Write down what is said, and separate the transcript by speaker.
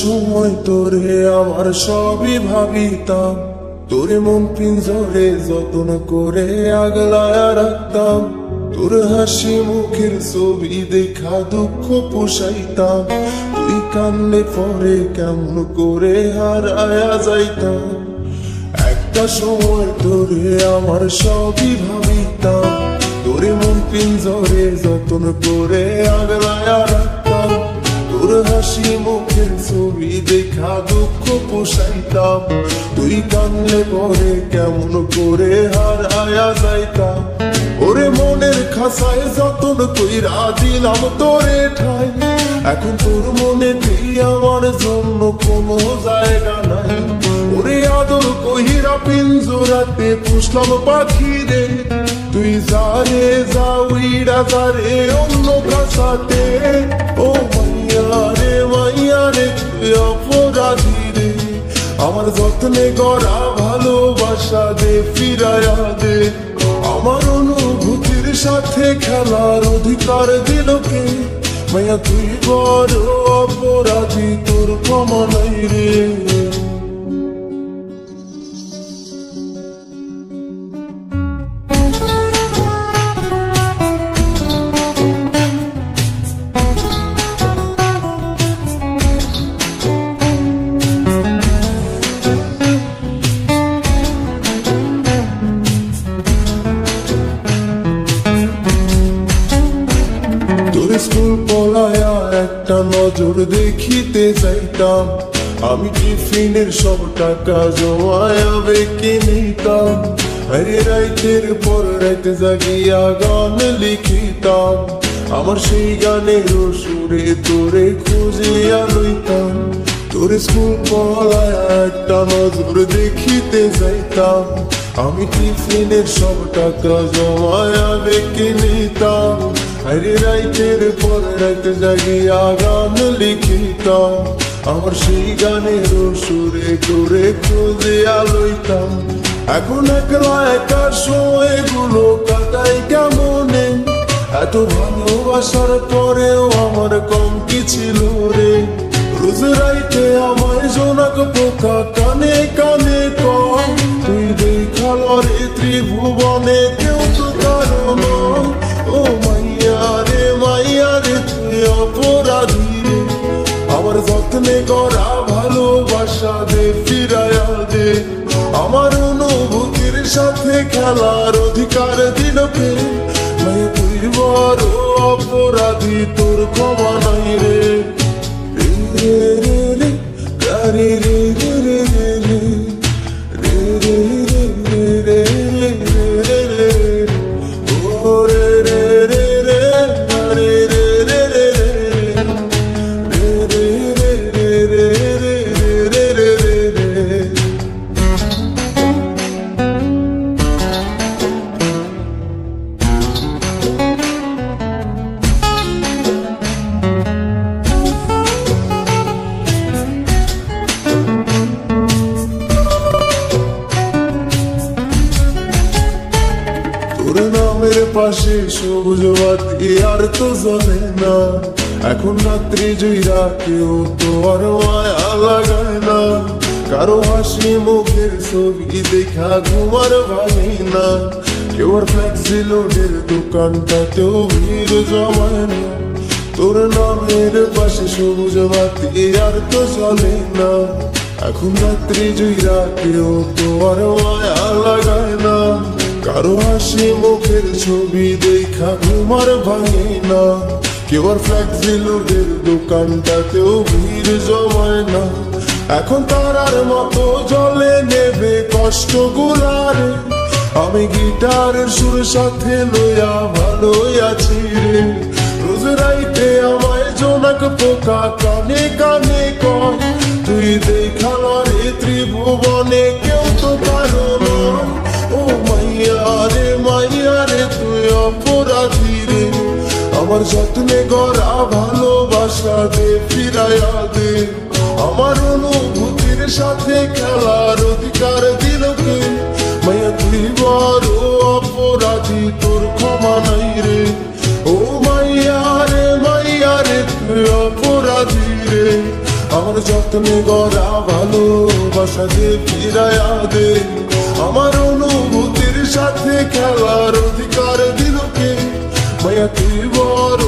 Speaker 1: সময় তোরে আমার সবই ভাবিতাম, তোরে মন পিঞ্জরে যত্ন করে আগলায়া রাখতাম, তোর হাসি মুখের ছবি দেখা দুঃখ পোষাইতাম, তুই কান্নে পরে কেমন করে হারায়া যাইতাম। একটা সময় তোরে আমার সবই ভাবিতাম, তোরে মন পিঞ্জরে যত্ন করে আগলায়া রাখতাম, তোর হাসি মুখের ছবি দেখা দুঃখ পোষাইতাম, তুই কানলে পরে কেমন করে হারায়া যাইতাম। ওরে মনের খাসায় যতন কইরা দিলাম তোরে ঠাই, এখন তোর মনে আমার জন্য কোনো জায়গা নাই। ওরে আদর কহিরা পিঞ্জরাতে পুষলাম পাখি রে, তুই যারে যা উইড়া যারে অন্য খাসাতে। ও মাইয়া রে তুই অপরাধী রে, আমার যত্নে গড়া ভালোবাসা দে ফিরায়া দে। আমার অনুভূতির সাথে খেলার অধিকার দিল কে, মাইয়া তুই বড় অপরাধী, তোর ক্ষমা নাই রে। স্কুল পলায়া একটা নজর দেখিতে যাইতাম, আমি টিফিনের সব টাকা জমায়াবে কিনিতাম, আরে রাইতের পর রাইতে জাগিয়া গান লিখিতাম, আমার সেই গানের সুরে তোরে খুঁজিয়া লইতাম। তোর স্কুল পলায়া একটা নজর দেখিতে যাইতাম, আমি টিফিনের সব টাকা জমায়াবে কিনিতাম, আরে রাইতের পর রাইতে জাগিয়া গান লিখিতাম, আমার সেই গানের সুরে করে খুঁজিয়া লইতাম। এখন একলা একা সময়গুলো কাটাই কেমনে, এত ভালোবাসার পরেও আমার কম কি ছিল রে। রোজ রাইতে আমায় জোনাক পোকা কানে কানে কয়, তুই দেখাল রে ত্রিভুবনে কেউ তো কারণ। ও মাইয়া রে তুই অপরাধী রে, আমার যত্নে গড়া ভালোবাসা দে ফিরায়া দে। আমার অনুভূতির সাথে খেলার অধিকার দিল কে, মাইয়া তুই বড় অপরাধী, তোর ক্ষমা নাই রে। রে রে রে রে রে রে রে রে রে রে রে রে রে রে ও রে রে রে রে রে রে রে রে তোর নামের পাশে সবুজ বাতি আর তো জ্বলে না, এখন রাত্রি জুইরা কেউ তো আর মায়া লাগায় না, কারো হাসি মুখের ছবি দেখা ঘুমার ভাঙি না, কেউ আর ফ্লেক্সি লোডের দোকানটাতেও ভিড় জমায় না। তোর নামের পাশে সবুজ বাতি আর তো জ্বলে না, এখন রাত্রি জুইরা কেউ তো আর মায়া লাগায় না, কারো হাসি মুখের ছবি দেখা ঘুমার ভাঙে না, কেউ আর ফ্লেক্সি লোডের দোকানটাতেও ভিড় জমায় না। এখন তারার মতো জলে নেবে কষ্ট গুলারে, আমি গিটারের সুর সাথে লইয়া ভালোই আছি রে। রোজ রাইতে আমায় জোনাক পোকা কানে কানে কয়, তুই আমার যত্নে গড়া ভালোবাসা দে ফিরাইয়া দে, আমার অনুভূতির সাথে খেলার অধিকার দিল কে? মায়া তুই বড় অপরাধী, তোর ক্ষমা নাই রে। ও মাইয়া রে তুই অপরাধী রে। আমার যত্নে গড়া ভালোবাসা দে ফিরাইয়া দে, আমার অনুভূতির সাথে খেলার অধিকার দিল কে? মায়া তুই বড়